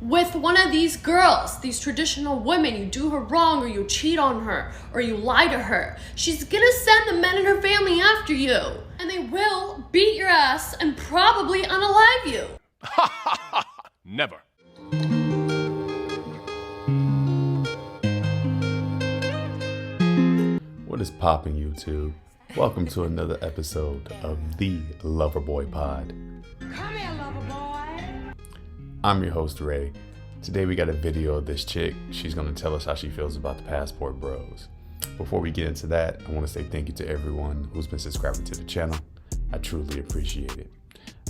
with one of these girls, these traditional women, you do her wrong or you cheat on her or you lie to her, she's gonna send the men in her family after you. And they will beat your ass and probably unalive you. Never. What is popping, YouTube? Welcome to another episode of the Loverboy Pod. Come here, Loverboy. I'm your host, Ray. Today we got a video of this chick. She's going to tell us how she feels about the passport bros. Before we get into that, I want to say thank you to everyone who's been subscribing to the channel. I truly appreciate it.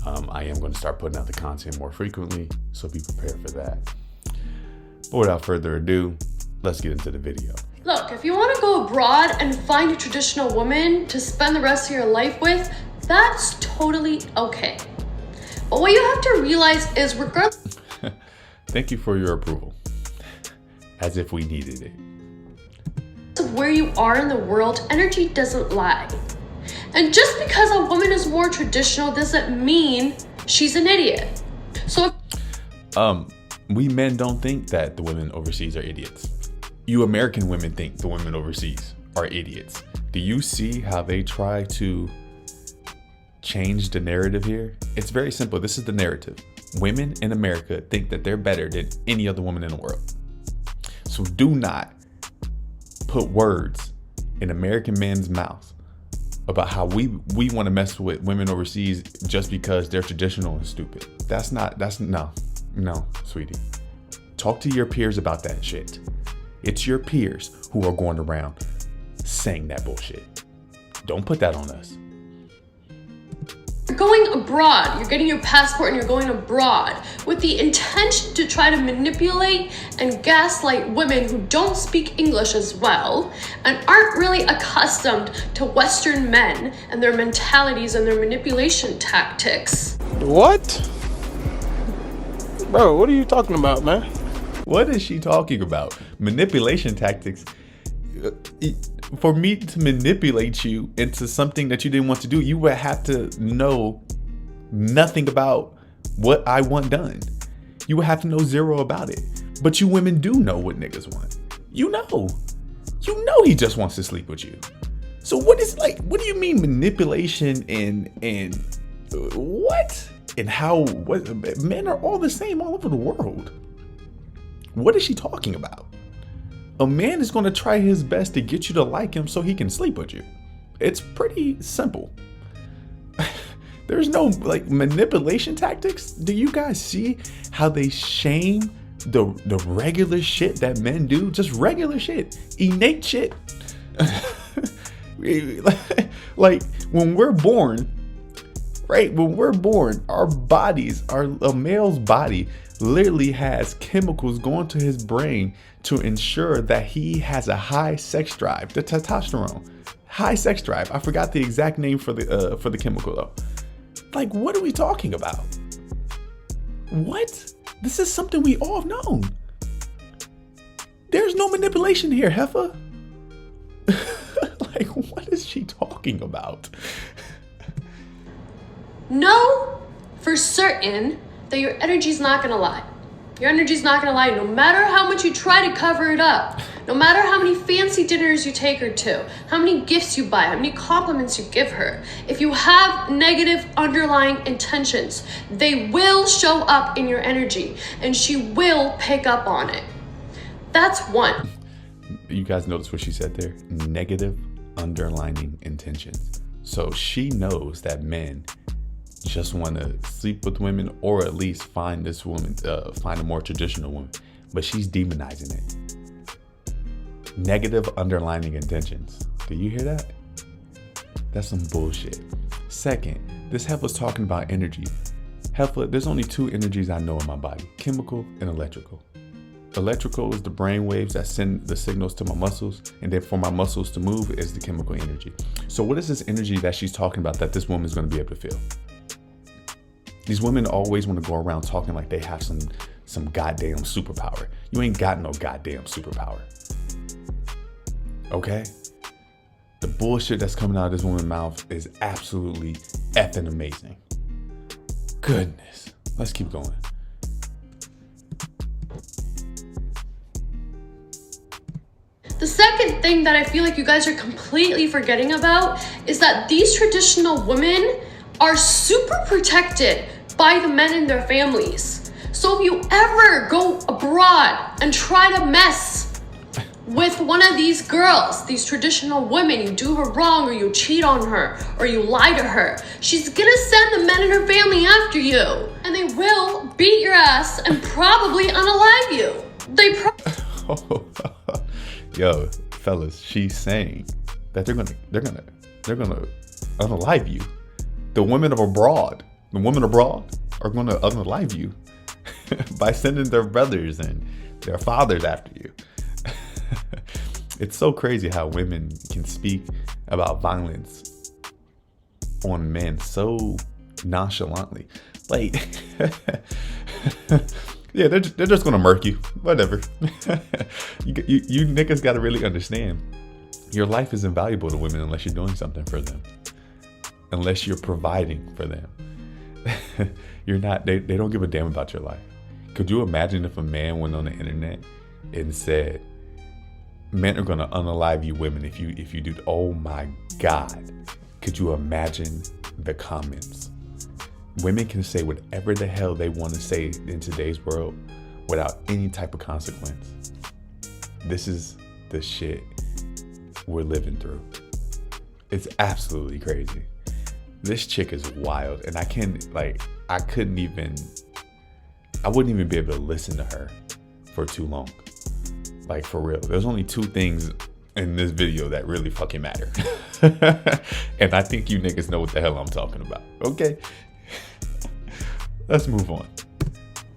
I am going to start putting out the content more frequently, so be prepared for that. But without further ado, let's get into the video. Look, if you want to go abroad and find a traditional woman to spend the rest of your life with, that's totally okay. But what you have to realize is regardless Thank you for your approval. As if we needed it. of where you are in the world, energy doesn't lie. And just because a woman is more traditional doesn't mean she's an idiot. So We men don't think that the women overseas are idiots. You American women think the women overseas are idiots. Do you see how they try to change the narrative here? It's very simple. This is the narrative. Women in America think that they're better than any other woman in the world. So do not put words in American men's mouths about how we want to mess with women overseas just because they're traditional and stupid. No, sweetie. Talk to your peers about that shit. It's your peers who are going around saying that bullshit. Don't put that on us. you're going abroad, you're getting your passport and you're going abroad with the intention to try to manipulate and gaslight women who don't speak English as well and aren't really accustomed to Western men and their mentalities and their manipulation tactics. What? Bro, what are you talking about, man? What is she talking about? Manipulation tactics. For me to manipulate you into something that you didn't want to do, you would have to know nothing about what I want done. You would have to know zero about it. But you women do know what niggas want. You know he just wants to sleep with you. So what do you mean manipulation and what? And how men are all the same all over the world. What is she talking about? A man is going to try his best to get you to like him so he can sleep with you. It's pretty simple. There's no manipulation tactics. Do you guys see how they shame the regular shit that men do? Just regular shit, innate shit. Like when we're born, right? When we're born, our bodies, a male's body literally has chemicals going to his brain to ensure that he has a high sex drive, the testosterone, high sex drive. I forgot the exact name for the chemical though. Like, what are we talking about? What? This is something we all have known. There's no manipulation here, heifer. Like, what is she talking about? Know for certain that your energy's not gonna lie. Your energy's not gonna lie no matter how much you try to cover it up, no matter how many fancy dinners you take her to, how many gifts you buy, how many compliments you give her. If you have negative underlying intentions, they will show up in your energy and she will pick up on it. That's one. You guys notice what she said there? Negative underlining intentions. So she knows that men just want to sleep with women, or at least find this woman, find a more traditional woman, but she's demonizing it. Negative underlining intentions. Do you hear that? That's some bullshit. Second, this heifer's talking about energy. Heifer, there's only two energies I know in my body: chemical and electrical. Electrical is the brain waves that send the signals to my muscles, and then for my muscles to move is the chemical energy. So what is this energy that she's talking about that this woman's going to be able to feel? These women always want to go around talking like they have some goddamn superpower. You ain't got no goddamn superpower. Okay? The bullshit that's coming out of this woman's mouth is absolutely effing amazing. Goodness. Let's keep going. The second thing that I feel like you guys are completely forgetting about is that these traditional women are super protected by the men in their families. So if you ever go abroad and try to mess with one of these girls, these traditional women, you do her wrong or you cheat on her or you lie to her, she's gonna send the men in her family after you. And they will beat your ass and probably unalive you. Yo, fellas, she's saying that they're gonna unalive you. The women abroad are gonna unalive you by sending their brothers and their fathers after you. It's so crazy how women can speak about violence on men so nonchalantly. Like, yeah, they're just gonna murk you. Whatever. you niggas gotta really understand. Your life is invaluable to women unless you're doing something for them. Unless you're providing for them. You're not. They don't give a damn about your life. Could you imagine if a man went on the internet and said, "Men are gonna unalive you women if you do." Oh my God. Could you imagine the comments? Women can say whatever the hell they want to say in today's world without any type of consequence. This is the shit we're living through. It's absolutely crazy. This chick is wild, and I wouldn't even be able to listen to her for too long. Like, for real. There's only two things in this video that really fucking matter. And I think you niggas know what the hell I'm talking about. Okay? Let's move on.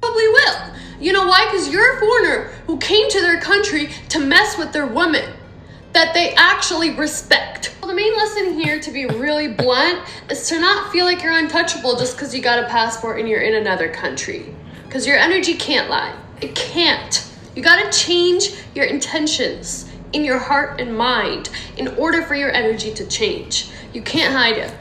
Probably will. You know why? Because you're a foreigner who came to their country to mess with their women that they actually respect. Well, the main lesson here, to be really blunt, is to not feel like you're untouchable just because you got a passport and you're in another country. Because your energy can't lie. It can't. You gotta change your intentions in your heart and mind in order for your energy to change. You can't hide it.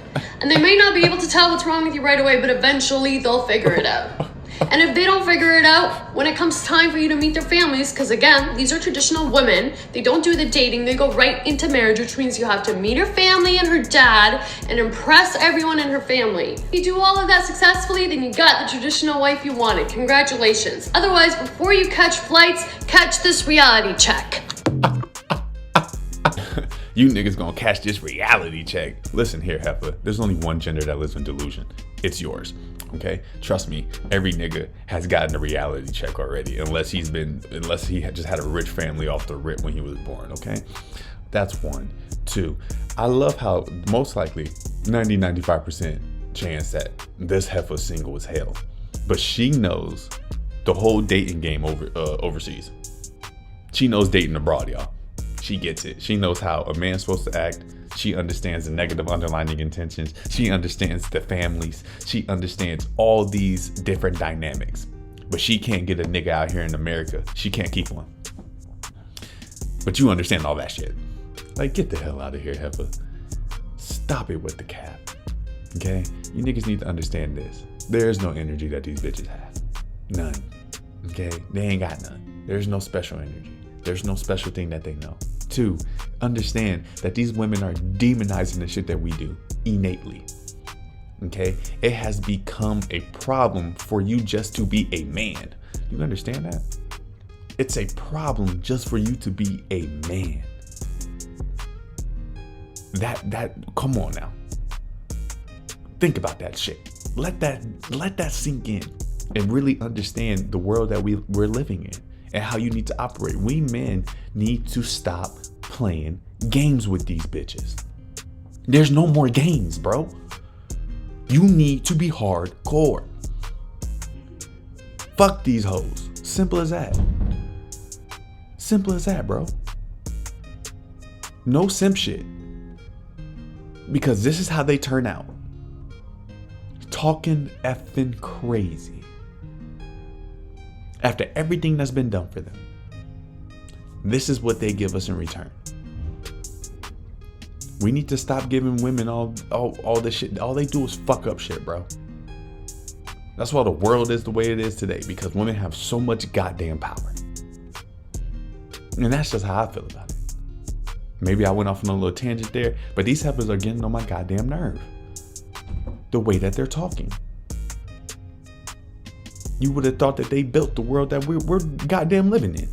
And they may not be able to tell what's wrong with you right away, but eventually they'll figure it out. And if they don't figure it out, when it comes time for you to meet their families, because again, these are traditional women, they don't do the dating, they go right into marriage, which means you have to meet her family and her dad and impress everyone in her family. If you do all of that successfully, then you got the traditional wife you wanted. Congratulations. Otherwise, before you catch flights, catch this reality check. You niggas gonna catch this reality check. Listen here, Heifer. There's only one gender that lives in delusion. It's yours. Okay? Trust me, every nigga has gotten a reality check already, unless he had just had a rich family off the rip when he was born, okay? That's one. Two, I love how most likely 95% chance that this heifer's single as hell. But she knows the whole dating game overseas. She knows dating abroad, y'all. She gets it. She knows how a man's supposed to act. She understands the negative underlying intentions. She understands the families. She understands all these different dynamics. But she can't get a nigga out here in America. She can't keep one. But you understand all that shit. Like, get the hell out of here, heifer. Stop it with the cap. Okay? You niggas need to understand this. There is no energy that these bitches have. None. Okay? They ain't got none. There's no special energy. There's no special thing that they know. Two, understand that these women are demonizing the shit that we do innately. Okay? It has become a problem for you just to be a man. You understand that? It's a problem just for you to be a man. Come on now. Think about that shit. Let that sink in and really understand the world that we're living in and how you need to operate. We men need to stop playing games with these bitches. There's no more games, bro. You need to be hardcore. Fuck these hoes. Simple as that. Simple as that, bro. No simp shit. Because this is how they turn out. Talking effing crazy. After everything that's been done for them. This is what they give us in return. We need to stop giving women all this shit. All they do is fuck up shit, bro. That's why the world is the way it is today. Because women have so much goddamn power. And that's just how I feel about it. Maybe I went off on a little tangent there, but these heifers are getting on my goddamn nerve. The way that they're talking. You would have thought that they built the world that we're goddamn living in.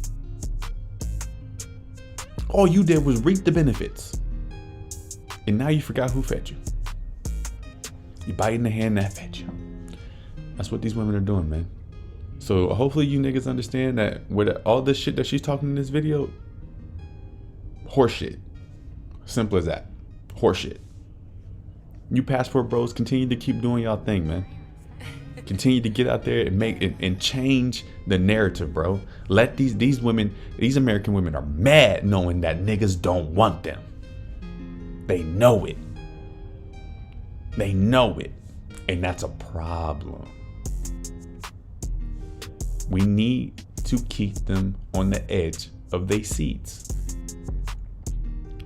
All you did was reap the benefits. And now you forgot who fed you. You biting the hand that fed you. That's what these women are doing, man. So hopefully you niggas understand that with all this shit that she's talking in this video, horseshit. Simple as that. Horseshit. You passport bros, continue to keep doing y'all thing, man. Continue to get out there and make it and change the narrative, bro. Let these women, these American women are mad knowing that niggas don't want them. They know it. They know it. And that's a problem. We need to keep them on the edge of their seats.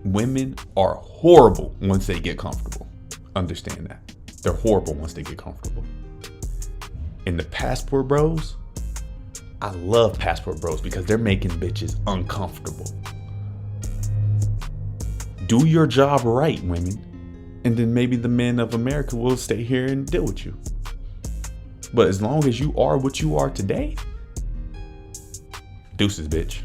Women are horrible once they get comfortable. Understand that. They're horrible once they get comfortable. And the passport bros, I love passport bros because they're making bitches uncomfortable. Do your job right, women. And then maybe the men of America will stay here and deal with you. But as long as you are what you are today, deuces, bitch.